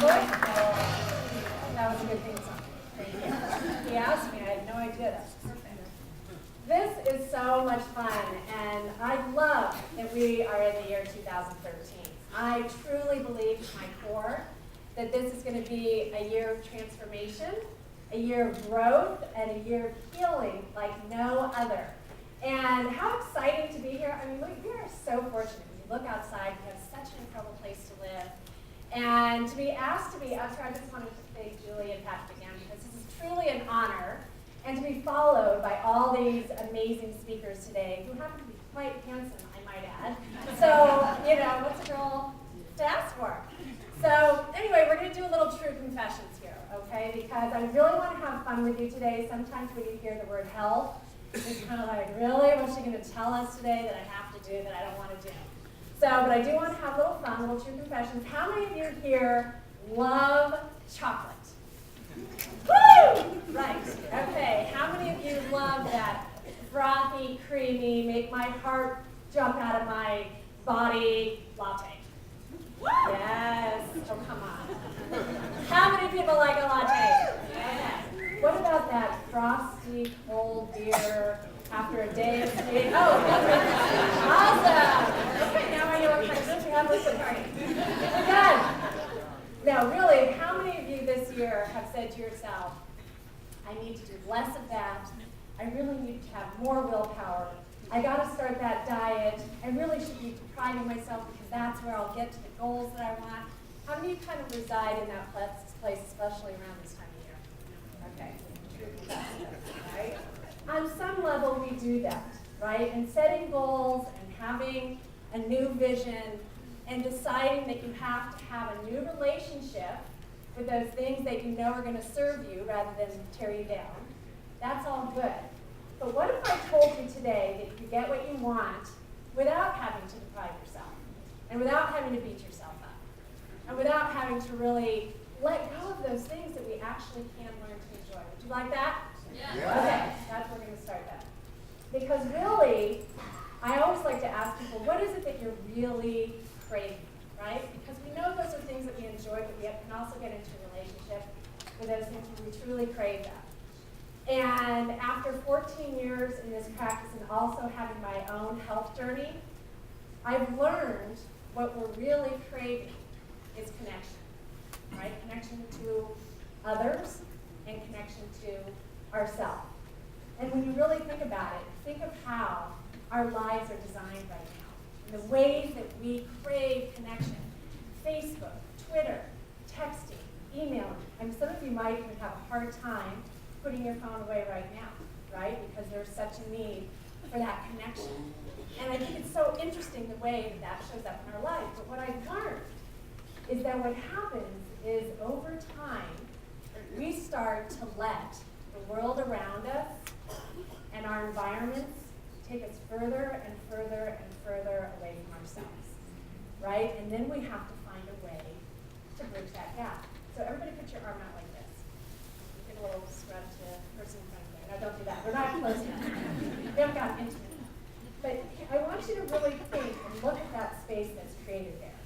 That was a good thing song. Thank you. He asked me, I had no idea. That's perfect. This is so much fun, and I love that we are in the year 2013. I truly believe to my core that this is going to be a year of transformation, a year of growth, and a year of healing like no other. And how exciting to be here. I mean, we are so fortunate. When you look outside, we have such an incredible place to live. And to be asked to be up here, I just wanted to thank Julie and Patrick again, because this is truly an honor, and to be followed by all these amazing speakers today, who happen to be quite handsome, I might add. So, you know, what's a girl to ask for? So, anyway, we're going to do a little true confessions here, okay? Because I really want to have fun with you today. Sometimes when you hear the word hell, it's kind of like, really? What's she going to tell us today that I have to do that I don't want to do? So, but I do want to have a little fun, little true confessions. How many of you here love chocolate? Woo! Right. Okay. How many of you love that frothy, creamy, make my heart jump out of my body latte? Woo! Yes. Oh, come on. How many people like a latte? Okay. What about that frosty, cold beer after a day of skating? Oh, awesome. Okay, now I know what kind of drink we have with the party. We're done. Now, really, how many of you this year have said to yourself, I need to do less of that. I really need to have more willpower. I got to start that diet. I really should be depriving myself because that's where I'll get to the goals that I want. How many of you kind of reside in that place, especially around this time of year? Okay, right? On some level, we do that, right? And setting goals and having a new vision and deciding that you have to have a new relationship with those things that you know are going to serve you rather than tear you down. That's all good. But what if I told you today that you get what you want without having to deprive yourself, and without having to beat yourself up, and without having to really let go of those things that we actually can learn to enjoy? Would you like that? Yeah. Okay, that's where we're going to start that. Because really, I always like to ask people, what is it that you're really craving, right? Because we know those are things that we enjoy, but we can also get into a relationship with those things when we truly crave them. And after 14 years in this practice and also having my own health journey, I've learned what we're really craving is connection, right? Connection to others and connection to ourselves. And when you really think about it, think of how our lives are designed right now. And the ways that we crave connection. Facebook, Twitter, texting, emailing. I mean, some of you might even have a hard time putting your phone away right now, right? Because there's such a need for that connection. And I think it's so interesting the way that that shows up in our life. But what I've learned is that what happens is over time, we start to let the world around us and our environments take us further and further and further away from ourselves, right? And then we have to find a way to bridge that gap. So everybody put your arm out like this. Give a little scrub to the person in front of you. No, don't do that. We're not close enough. We haven't gotten intimate enough. But I want you to really think and look at that space that's created there.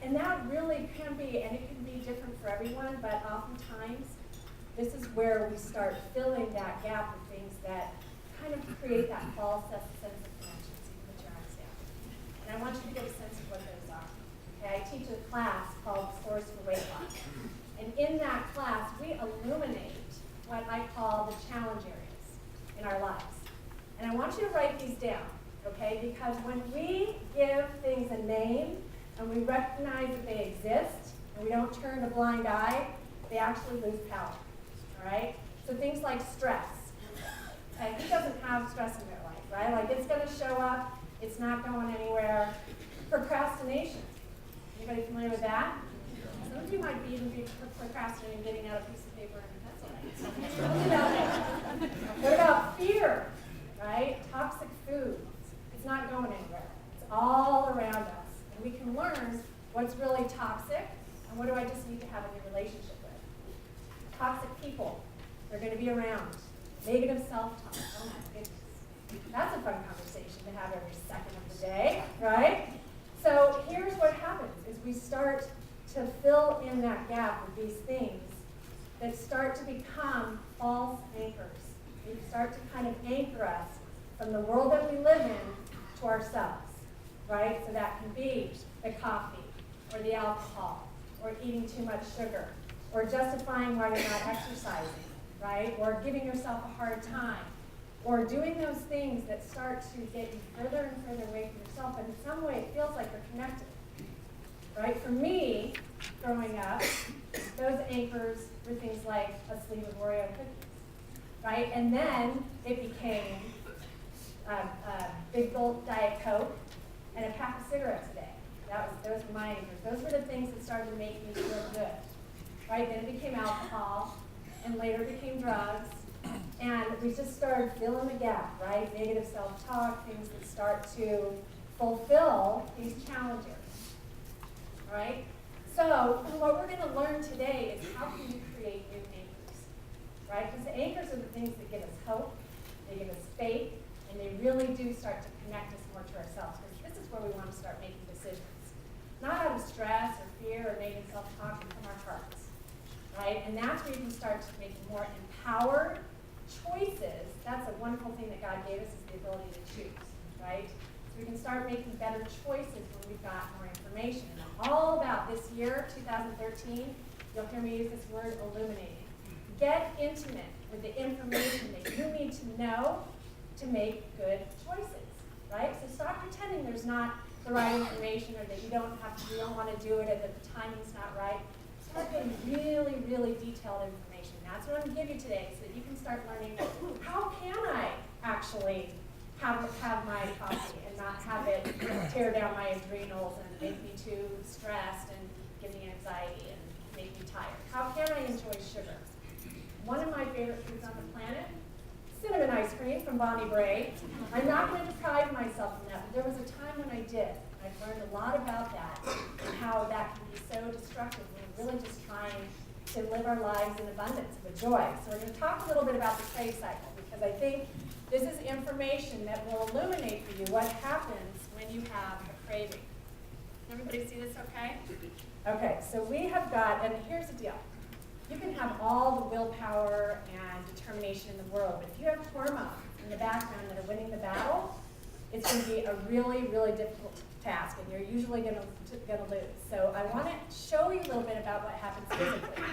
And that really can be, and it can be different for everyone, but oftentimes this is where we start filling that gap with things that kind of create that false sense of connection. So you put your arms down. And I want you to get a sense of what those are. Okay, I teach a class called Source for Weight Loss. And in that class, we illuminate what I call the challenge areas in our lives. And I want you to write these down, okay? Because when we give things a name and we recognize that they exist and we don't turn a blind eye, they actually lose power, all right? So things like stress. Okay, who doesn't have stress in their life, right? Like it's going to show up, it's not going anywhere. Procrastination. Anybody familiar with that? Some of you might even be procrastinating getting out a piece of paper and a pencil. What about fear, right? Toxic food. It's not going anywhere. It's all around us. And we can learn what's really toxic and what do I just need to have a new relationship with. Toxic people. They're going to be around. Negative self-talk. Oh my goodness. That's a fun conversation to have every second of the day, right? So here's what happens is we start to fill in that gap with these things that start to become false anchors. They start to kind of anchor us from the world that we live in to ourselves, right? So that can be the coffee, or the alcohol, or eating too much sugar, or justifying why you're not exercising, right? Or giving yourself a hard time, or doing those things that start to get you further and further away from yourself, but in some way it feels like they're connected, right? For me, growing up, those anchors were things like a sleeve of Oreo cookies, right? And then it became a big gulp Diet Coke and a pack of cigarettes a day. Those were my anchors. Those were the things that started to make me feel good, right? Then it became alcohol, and later it became drugs, and we just started filling the gap, right? Negative self-talk, things that start to fulfill these challengers, right? So what we're going to learn today is how can you create new anchors, right? Because the anchors are the things that give us hope, they give us faith, and they really do start to connect us more to ourselves. Because this is where we want to start making decisions, not out of stress or fear or negative self-talk, but from our hearts, right? And that's where you can start making more empowered choices. That's a wonderful thing that God gave us, is the ability to choose, right? So we can start making better choices when we've got more information. And I'm all about this year, 2013, you'll hear me use this word, illuminating. Get intimate with the information that you need to know to make good choices, right? So stop pretending there's not the right information, or that you don't want to do it, or that the timing's not right. Start getting really, really detailed information. That's what I'm going to give you today, so that you can start learning, how can I actually have my coffee and not have it tear down my adrenals and make me too stressed and give me anxiety and make me tired? How can I enjoy sugar? One of my favorite foods on the planet, cinnamon ice cream from Bonnie Bray. I'm not going to deprive myself from that, but there was a time when I did. I've learned a lot about that and how that can be so destructive when we're really just trying to live our lives in abundance, with joy. So we're going to talk a little bit about the crave cycle, because I think this is information that will illuminate for you what happens when you have a craving. Everybody see this okay? Okay, so we have got, and here's the deal. You can have all the willpower and determination in the world, but if you have hormones in the background that are winning the battle, it's going to be a really, really difficult task, and you're usually going to lose. So I want to show you a little bit about what happens physically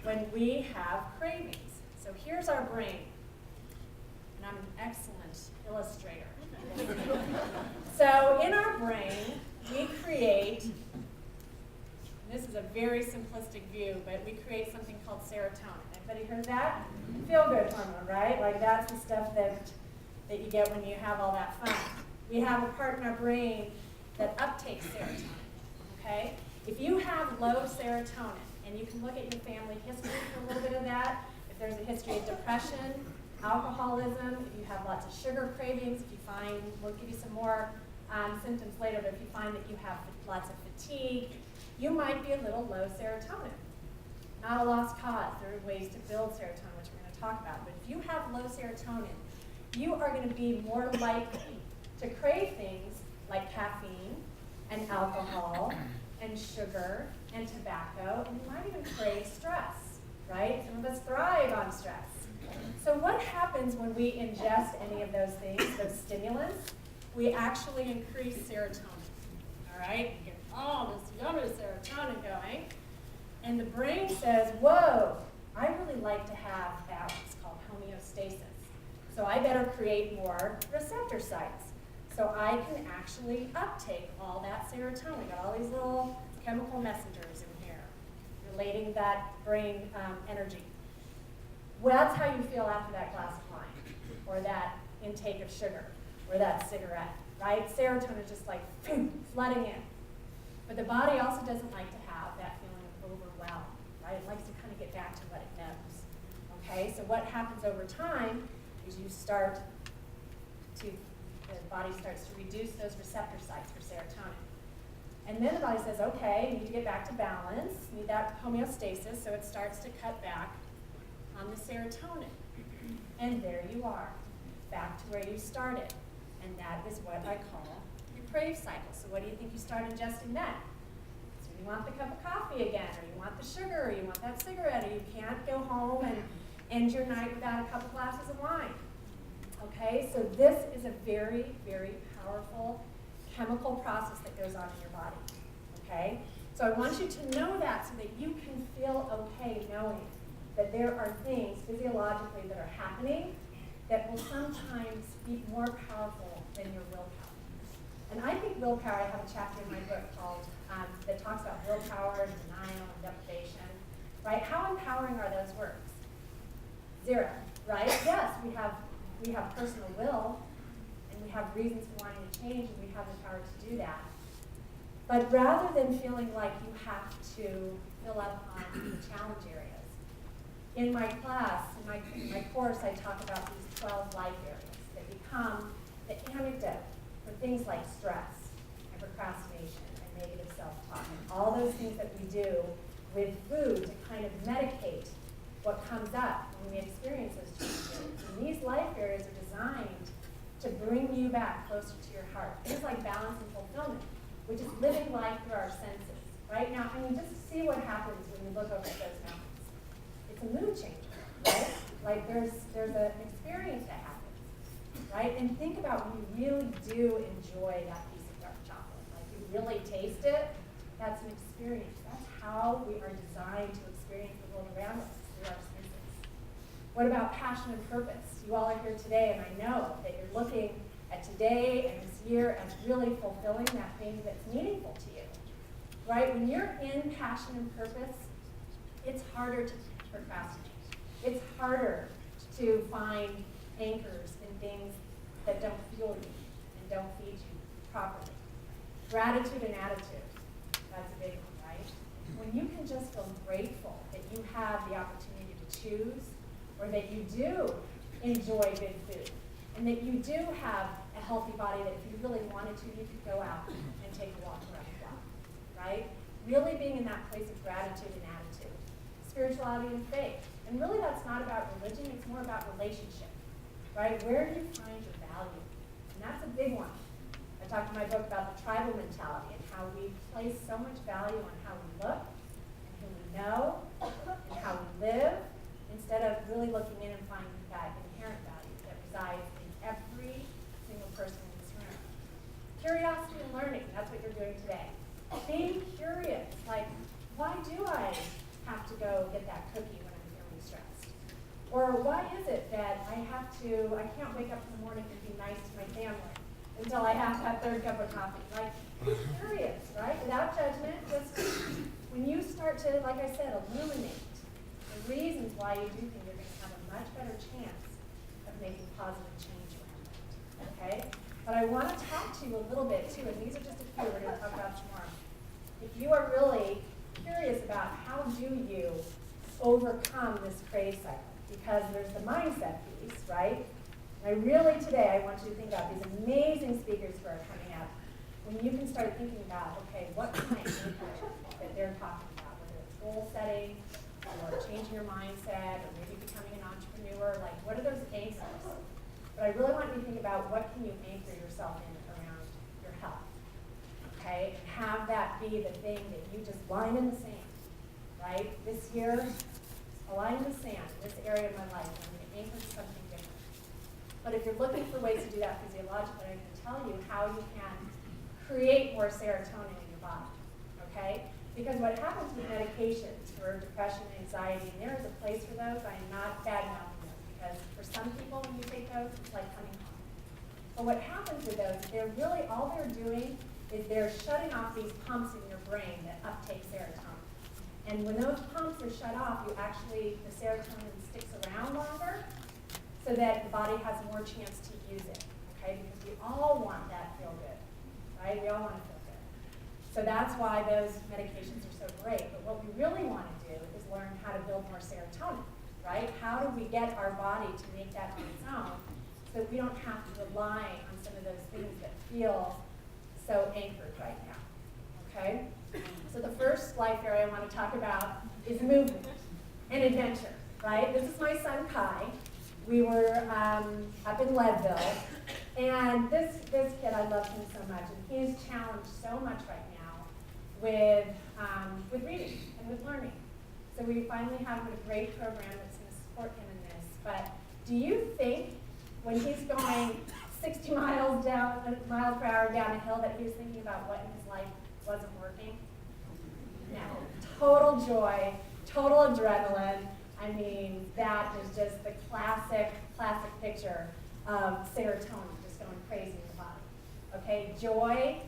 when we have cravings. So here's our brain, and I'm an excellent illustrator. So in our brain, we create, this is a very simplistic view, but we create something called serotonin. Everybody heard that? Feel-good hormone, right? Like that's the stuff that you get when you have all that fun. We have a part in our brain that uptakes serotonin, okay? If you have low serotonin, and you can look at your family history for a little bit of that, if there's a history of depression, alcoholism, if you have lots of sugar cravings, if you find, we'll give you some more symptoms later, but if you find that you have lots of fatigue, you might be a little low serotonin. Not a lost cause. There are ways to build serotonin, which we're going to talk about. But if you have low serotonin, you are going to be more likely to crave things like caffeine and alcohol and sugar and tobacco, and you might even crave stress, right? Some of us thrive on stress. So what happens when we ingest any of those things, those stimulants? We actually increase serotonin, all right? You get all this yummy serotonin going, and the brain says, whoa, I really like to have balance, called homeostasis. So I better create more receptor sites so I can actually uptake all that serotonin. We got all these little chemical messengers in here relating that brain energy. Well, that's how you feel after that glass of wine, or that intake of sugar, or that cigarette, right? Serotonin is just like flooding in. But the body also doesn't like to have that feeling of overwhelm, right? It likes to kind of get back to what it knows, okay? So what happens over time is the body starts to reduce those receptor sites for serotonin. And then the body says, okay, you need to get back to balance, you need that homeostasis, so it starts to cut back on the serotonin. And there you are, back to where you started. And that is what I call your crave cycle. So what do you think you start ingesting then? So you want the cup of coffee coffee again, or you want the sugar, or you want that cigarette, or you can't go home and end your night without a couple glasses of wine. Okay, so this is a very, very powerful chemical process that goes on in your body. Okay, so I want you to know that so that you can feel okay knowing that there are things physiologically that are happening that will sometimes be more powerful than your willpower. And I think willpower, I have a chapter in my book called, that talks about willpower, denial, and deprivation, right? How empowering are those words? Zero, right? Yes, we have personal will, and we have reasons for wanting to change, and we have the power to do that. But rather than feeling like you have to fill up on the challenge areas, in my class, in my course, I talk about these 12 life areas that become the antidote for things like stress and procrastination and negative self-talk and all those things that we do with food to kind of medicate what comes up when we experience those challenges. And these life areas are designed to bring you back closer to your heart. Things like balance and fulfillment, which is living life through our senses. Right now, I mean, just see what happens when you look over at those mountains. It's a mood changer, right? Like there's an experience that happens, right? And think about when you really do enjoy that piece of dark chocolate. Like you really taste it, that's an experience. That's how we are designed to experience the world around us, through our senses. What about passion and purpose? You all are here today, and I know that you're looking at today and this year as really fulfilling that thing that's meaningful to you, right? When you're in passion and purpose, it's harder to procrastinate. It's harder to find anchors in things that don't fuel you and don't feed you properly. Gratitude and attitude, that's a big one, right? When you can just feel grateful that you have the opportunity to choose, or that you do enjoy good food, and that you do have a healthy body that if you really wanted to, you could go out and take a walk around the block, right? Really being in that place of gratitude and attitude. Spirituality and faith. And really that's not about religion, it's more about relationship, right? Where do you find your value? And that's a big one. I talked in my book about the tribal mentality and how we place so much value on how we look and who we know and how we live, instead of really looking in and finding that inherent value that resides in every single person in this room. Curiosity and learning, that's what you're doing today. Being curious, like, why do I have to go get that cookie when I'm feeling stressed? Or why is it that I can't wake up in the morning and be nice to my family until I have that third cup of coffee? Like, be curious, right? Without judgment, just when you start to, like I said, illuminate the reasons why you do think you're going to have a much better chance of making positive change around it, okay? But I want to talk to you a little bit, too, and these are just a few we're going to talk about tomorrow. If you are really curious about how do you overcome this crave cycle, because there's the mindset piece, right? And I really today, I want you to think about these amazing speakers who are coming up, when you can start thinking about, okay, what kind of anchors that they're talking about, whether it's goal setting, or changing your mindset, or maybe becoming an entrepreneur, like what are those anchors? But I really want you to think about what can you anchor yourself in around your health, okay? And have that be the thing that you just line in the sand, right? This year, a line in the sand, this area of my life, I'm going to anchor to something different. But if you're looking for ways to do that physiologically, I'm going to tell you how you can create more serotonin in your body, okay? Because what happens with medications for depression and anxiety, and there is a place for those, I am not bad-mouthing them, because for some people when you take those, it's like coming home. But what happens with those, they're really, all they're doing is they're shutting off these pumps in your brain that uptake serotonin. And when those pumps are shut off, the serotonin sticks around longer so that the body has more chance to use it, okay? Because we all want that feel good, right? We all want to feel good. So that's why those medications are so great. But what we really want to do is learn how to build more serotonin, right? How do we get our body to make that on its own so that we don't have to rely on some of those things that feel so anchored right now, okay? So the first life area I want to talk about is movement and adventure, right? This is my son Kai. We were up in Leadville, and this kid, I love him so much, and he is challenged so much right now with reading and with learning. So we finally have a great program that's going to support him in this. But do you think when he's going 60 miles per hour down a hill that he was thinking about what in his life wasn't working? No. Total joy, total adrenaline. I mean, that is just the classic picture of serotonin just going crazy in the body. Okay, joy,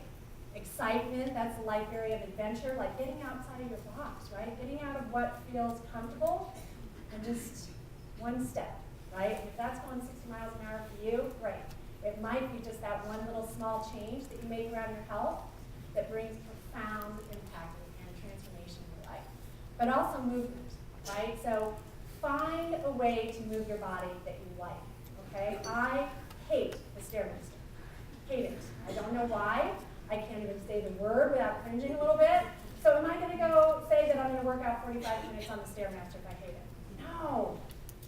excitement, that's the life area of adventure, like getting outside of your box, right? Getting out of what feels comfortable and just one step, right? If that's going 60 miles an hour for you, great. It might be just that one little small change that you make around your health that brings profound impact and transformation in your life. But also movement, right? So find a way to move your body that you like, okay? I hate the Stairmaster. Hate it. I don't know why. I can't even say the word without cringing a little bit. So am I going to go say that I'm going to work out 45 minutes on the Stairmaster if I hate it? No.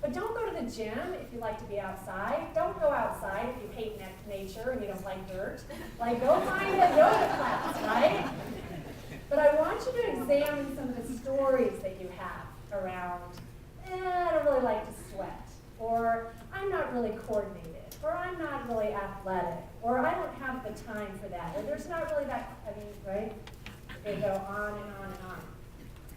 But don't go to the gym if you like to be outside. Don't go outside if you hate nature and you don't like dirt. Like, go find a yoga class, right? But I want you to examine some of the stories that you have around, I don't really like to sweat, or I'm not really coordinated, or I'm not really athletic, or I don't have the time for that, or there's not really that, right? They go on and on and on.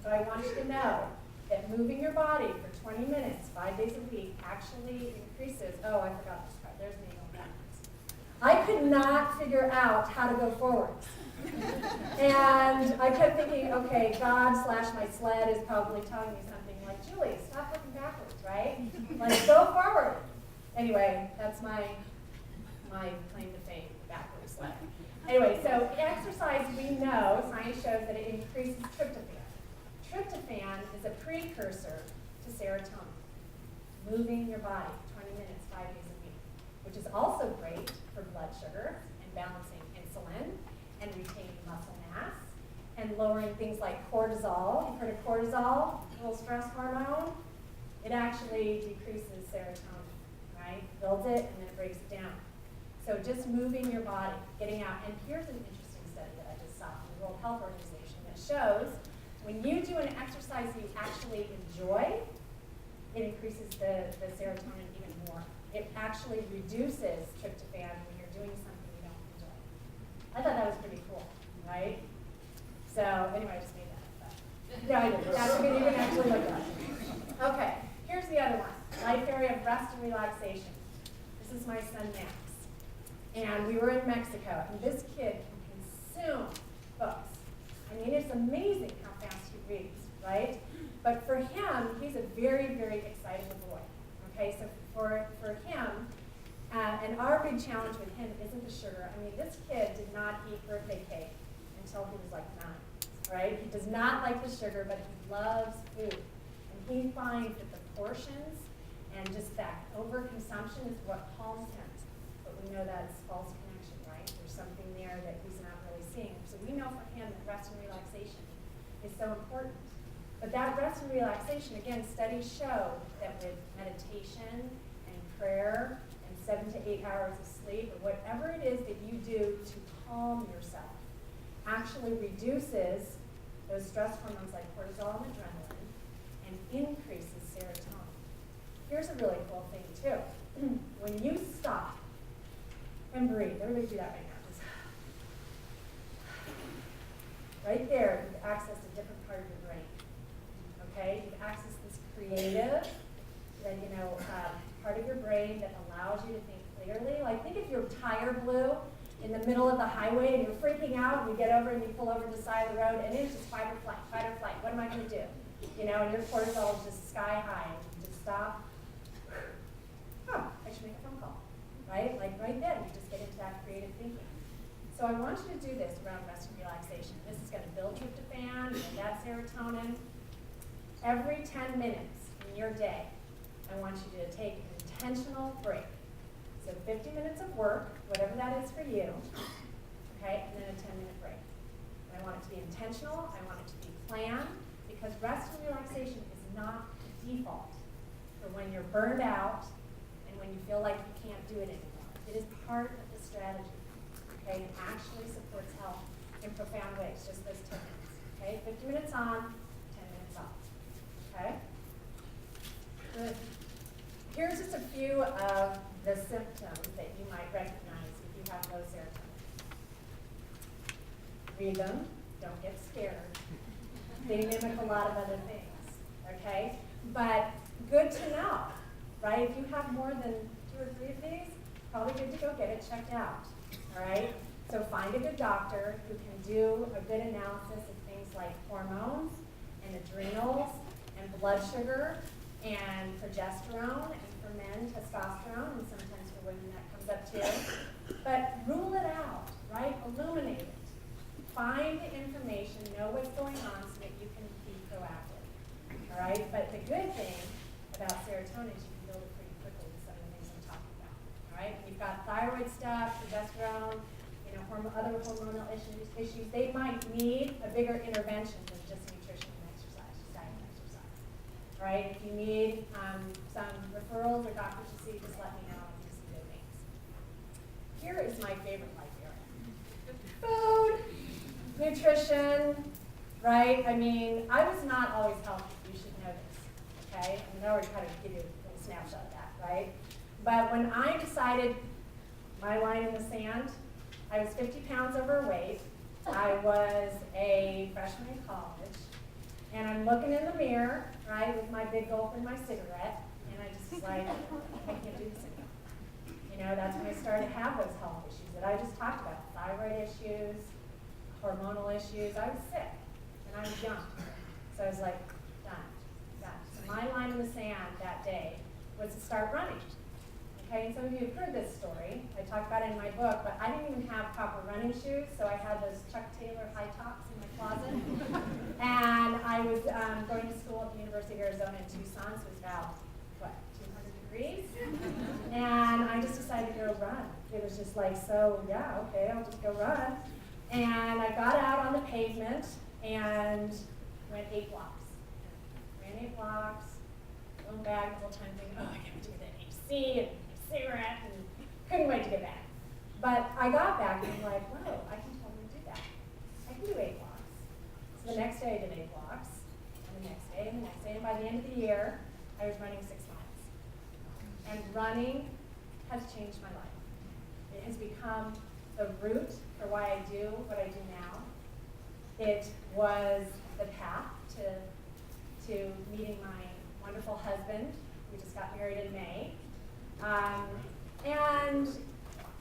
But I want you to know that moving your body for 20 minutes, 5 days a week, actually increases, oh, I forgot this part, there's me going backwards. I could not figure out how to go forwards. And I kept thinking, okay, God/my sled is probably telling me something like, Julie, stop looking backwards, right? Like, go forward. Anyway, that's my claim to fame, the backwards sled. Anyway, so exercise, we know, science shows that it increases tryptophan. Tryptophan is a precursor to serotonin. Moving your body 20 minutes, 5 days a week, which is also great for blood sugar and balancing insulin and retaining muscle mass and lowering things like cortisol. You've heard of cortisol, a little stress hormone? It actually decreases serotonin, right? Builds it and then it breaks it down. So just moving your body, getting out. And here's an interesting study that I just saw from the World Health Organization that shows when you do an exercise you actually enjoy, it increases the serotonin even more. It actually reduces tryptophan when you're doing something you don't enjoy. I thought that was pretty cool, right? So anyway, I just made that up. Yeah, I did. That's what you can actually look at. Okay, here's the other one. Life area of rest and relaxation. This is my son Max. And we were in Mexico, and this kid can consume books. I mean, it's amazing how fast he reads, right? But for him, he's a very, very excitable boy. Okay, so for him, and our big challenge with him isn't the sugar. I mean, this kid did not eat birthday cake until he was like 9, right? He does not like the sugar, but he loves food. And he finds that the portions and just that overconsumption is what calms him. But we know that is false connection, right? There's something there that he's not really seeing. So we know for him that rest and relaxation is so important. But that rest and relaxation, again, studies show that with meditation and prayer and 7 to 8 hours of sleep, or whatever it is that you do to calm yourself, actually reduces those stress hormones like cortisol and adrenaline and increases serotonin. Here's a really cool thing, too. When you stop and breathe, everybody do that right now. Just right there, you've accessed a different part of your brain. Okay, you've accessed this creative, part of your brain that allows you to think clearly. Like, think if your tire blew in the middle of the highway and you're freaking out and you get over and you pull over to the side of the road and it's just fight or flight. What am I going to do? And your cortisol is just sky high. And you just stop. I should make a phone call, right? Like right then, you just get into that creative thinking. So I want you to do this around rest and relaxation. This is going to build tryptophan and that serotonin. Every 10 minutes in your day, I want you to take an intentional break. So 50 minutes of work, whatever that is for you, okay, and then a 10-minute break. And I want it to be intentional. I want it to be planned, because rest and relaxation is not the default for when you're burned out and when you feel like you can't do it anymore. It is part of the strategy, okay? It actually supports health in profound ways, just those 10 minutes. Okay, 50 minutes on, 10 minutes off. Okay? Good. Here's just a few of the symptoms that you might recognize if you have low serotonin. Read them, don't get scared. They mimic a lot of other things, okay? But good to know, right? If you have more than 2 or 3 of these, probably good to go get it checked out, all right? So find a good doctor who can do a good analysis of things like hormones and adrenals and blood sugar and progesterone, and for men, testosterone, and sometimes for women that comes up too. But rule it out, right? Illuminate it. Find the information, know what's going on so that you can be proactive, all right? But the good thing about serotonin is you can build it pretty quickly with some of the things I'm talking about, all right? You've got thyroid stuff, progesterone, other hormonal issues, they might need a bigger intervention than just nutrition and exercise, just diet and exercise. All right, if you need some referrals or doctors to see, just let me know and do some good things. Here is my favorite life area. Food, nutrition, right? I mean, I was not always healthy, you should know this, okay? I know we're trying to give you a little snapshot of that, right? But when I decided my line in the sand, I was 50 pounds overweight. I was a freshman in college. And I'm looking in the mirror, right, with my big gulp in my cigarette. And I just was like, I can't do this anymore. You know, that's when I started to have those health issues that I just talked about. Thyroid issues, hormonal issues. I was sick. And I was young. So I was like, done. So my line in the sand that day was to start running. Okay, and some of you have heard this story. I talk about it in my book, but I didn't even have proper running shoes, so I had those Chuck Taylor high tops in my closet. And I was going to school at the University of Arizona in Tucson, so it was about, 200 degrees? And I just decided to go run. It was just like, so yeah, okay, I'll just go run. And I got out on the pavement and went 8 blocks. Ran 8 blocks, went back the whole time thinking, oh, I can't do that AC and cigarette, and couldn't wait to get back. But I got back and I'm like, whoa, I can totally do that. I can do 8 blocks. So the next day I did 8 blocks, and the next day, and the next day, and by the end of the year, I was running 6 miles. And running has changed my life. It has become the root for why I do what I do now. It was the path to meeting my wonderful husband. We just got married in May. And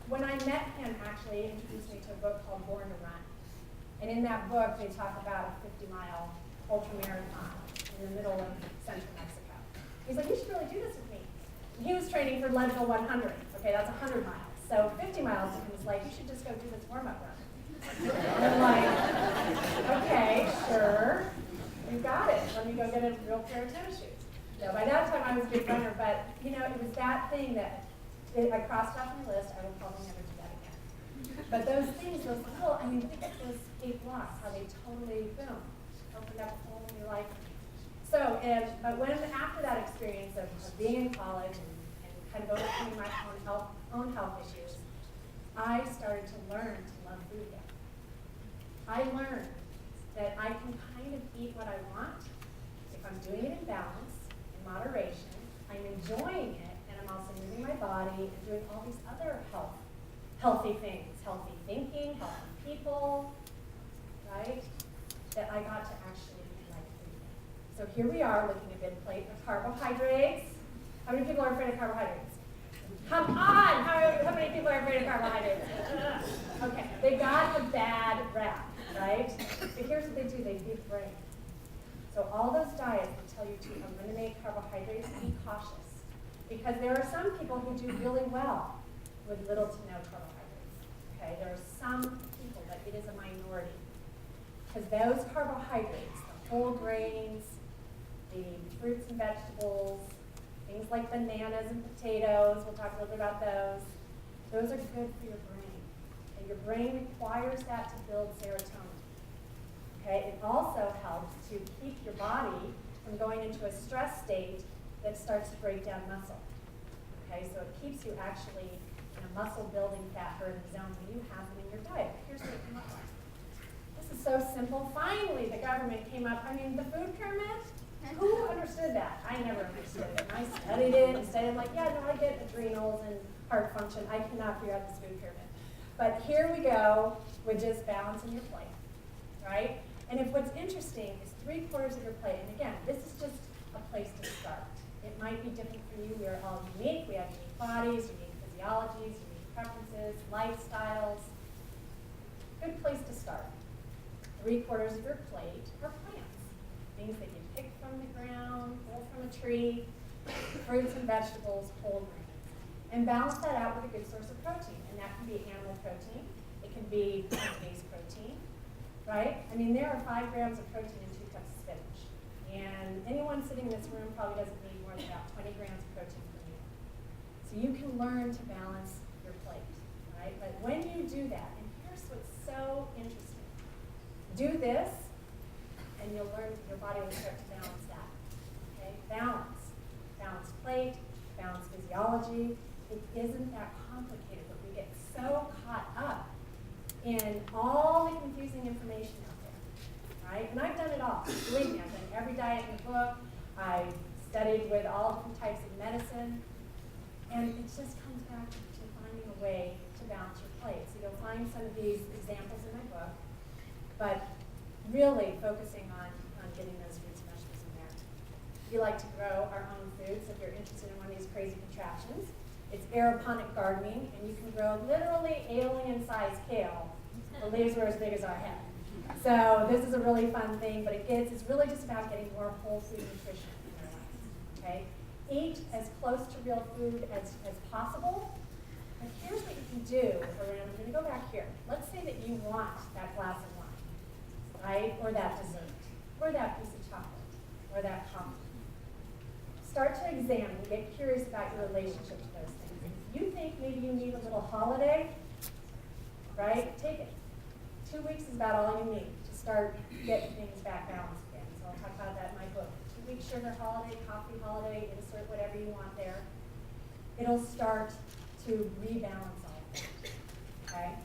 when I met him, actually, he introduced me to a book called Born to Run. And in that book, they talk about a 50-mile ultramarathon in the middle of central Mexico. He's like, you should really do this with me. And he was training for Leadville 100. Okay, that's 100 miles. So 50 miles to him was like, you should just go do this warm-up run. And I'm like, okay, sure. You got it. Let me go get a real pair of tennis shoes. So by that time, I was a big runner, but you know, it was that thing that I crossed off my list. I will probably never do that again. But those things, those little, I mean, think of those 8 blocks, how they totally, boom, opened up a whole new life for me. So, but when after that experience of being in college and kind of overcoming my own health issues, I started to learn to love food again. I learned that I can kind of eat what I want if I'm doing it in balance, in moderation, I'm enjoying it, and I'm also moving my body and doing all these other healthy things, healthy thinking, healthy people, right? That I got to actually like food. So here we are looking at a big plate of carbohydrates. How many people are afraid of carbohydrates? Come on! How many people are afraid of carbohydrates? Okay, they got a bad rap, right? But here's what they do, they feed the brain. So all those diets will tell you to eliminate carbohydrates, be cautious. Because there are some people who do really well with little to no carbohydrates. Okay, there are some people, but it is a minority. Because those carbohydrates, the whole grains, the fruits and vegetables, things like bananas and potatoes, we'll talk a little bit about those are good for your brain. And your brain requires that to build serotonin. Okay, it also helps to keep your body from going into a stress state that starts to break down muscle. Okay, so it keeps you actually in a muscle building fat burning zone when you have them in your diet. Here's what it can look like. This is so simple. Finally, the government came up. I mean, the food pyramid, who understood that? I never understood it. And I studied it and studied, like, yeah, no, I get adrenals and heart function. I cannot figure out this food pyramid. But here we go with just balancing your plate, right? And if what's interesting is 3/4 of your plate, and again, this is just a place to start. It might be different for you. We are all unique. We have unique bodies, unique physiologies, unique preferences, lifestyles. Good place to start. 3/4 of your plate are plants, things that you pick from the ground, pull from a tree, fruits and vegetables, whole grains. And balance that out with a good source of protein. And that can be animal protein. It can be plant-based protein, right? I mean, there are 5 grams of protein in 2 cups of spinach. And anyone sitting in this room probably doesn't need more than about 20 grams of protein per meal. So you can learn to balance your plate, right? But when you do that, and here's what's so interesting. Do this, and you'll learn, your body will start to balance that, okay? Balance. Balanced plate, balanced physiology. It isn't that complicated, but we get so caught up in all the confusing information out there, right? And I've done it all. Believe me, I've done every diet in the book. I've studied with all different types of medicine. And it just comes back to finding a way to balance your plate. So you'll find some of these examples in my book, but really focusing on getting those fruits and vegetables in there. We like to grow our own food, so if you're interested in one of these crazy contraptions, it's aeroponic gardening, and you can grow literally alien-sized kale. The leaves were as big as our head. So this is a really fun thing, but it's really just about getting more whole food nutrition in your life, okay? Eat as close to real food as possible. And here's what you can do around, I'm going to go back here. Let's say that you want that glass of wine, right? Or that dessert, or that piece of chocolate, or that coffee. Start to examine, get curious about your relationship to those things. If you think maybe you need a little holiday, right? Take it. 2 weeks is about all you need to start getting things back balanced again. So I'll talk about that in my book. 2-week sugar holiday, coffee holiday, insert whatever you want there. It'll start to rebalance all of that, okay?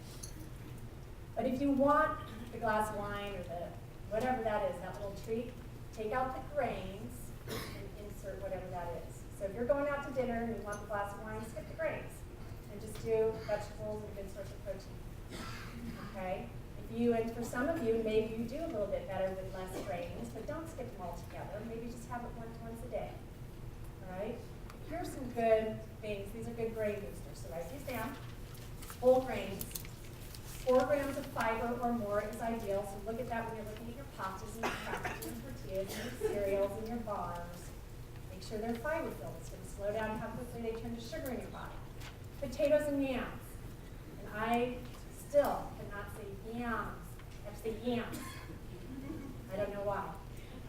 But if you want the glass of wine or the whatever that is, that little treat, take out the grains and insert whatever that is. So if you're going out to dinner and you want the glass of wine, skip the grains and just do vegetables and a good source of protein, okay? And for some of you, maybe you do a little bit better with less grains, but don't skip them all together. Maybe just have it once a day, all right? Here's some good things. These are good grain boosters, so write these down. Whole grains. 4 grams of fiber or more is ideal, so look at that when you're looking at your pastas and your crackers and your tortillas and your cereals and your bars. Make sure they're fiber-filled. It's going to slow down how quickly they turn to sugar in your body. Potatoes and yams. And I still cannot say yams. I have to say yams. I don't know why.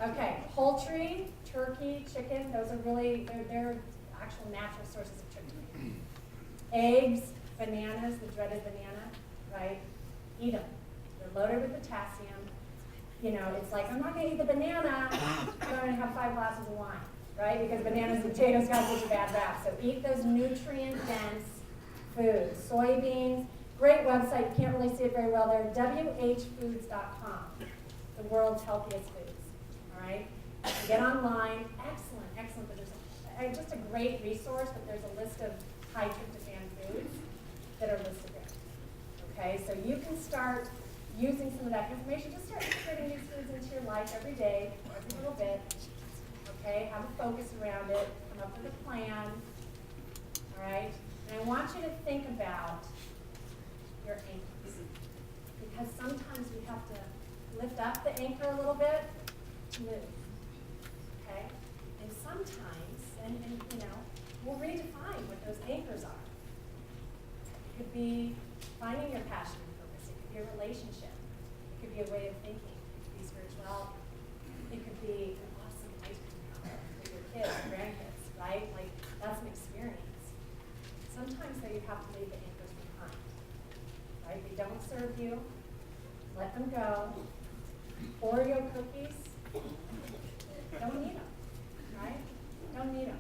Okay, poultry, turkey, chicken, those are really, they're actual natural sources of tryptophan. Eggs, bananas, the dreaded banana, right? Eat them. They're loaded with potassium. You know, it's like, I'm not going to eat the banana, but I'm going to have 5 glasses of wine, right? Because bananas and potatoes got such a bad rap. So eat those nutrient-dense foods. Soybeans, great website. You can't really see it very well there. WHFoods.com, the world's healthiest foods. All right? Get online. Excellent. But there's just a great resource, but there's a list of high tryptophan foods that are listed there. Okay? So you can start using some of that information. Just start integrating these foods into your life every day, every little bit. Okay? Have a focus around it. Come up with a plan. All right? And I want you to think about your anchors. Because sometimes we have to lift up the anchor a little bit to move. Okay? And sometimes, and you know, we'll redefine what those anchors are. It could be finding your passion and purpose. It could be a relationship. It could be a way of thinking. It could be spirituality. It could be an awesome ice cream counter with your kids and grandkids, right? Like, that's an experience. Sometimes, though, you have to leave the anchors behind. Right? They don't serve you. Let them go. Oreo cookies, don't need them, right? Don't need them.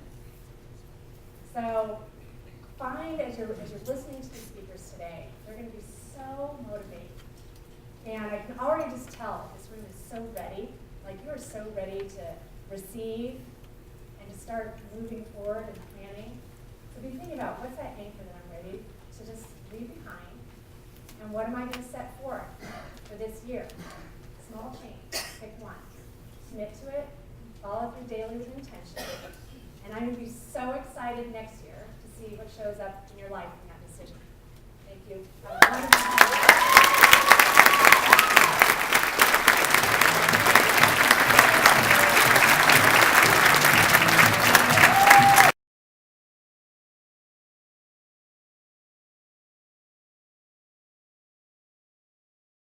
So find, as you're listening to the speakers today, they're going to be so motivating. And I can already just to receive and to start moving forward and planning. So be thinking about what's that anchor that I'm ready to just leave behind, and what am I going to set forth for this year? Small change, pick one. Commit to it, follow through daily with intention, and I'm going to be so excited next year to see what shows up in your life in that decision. Thank you. Have a wonderful day.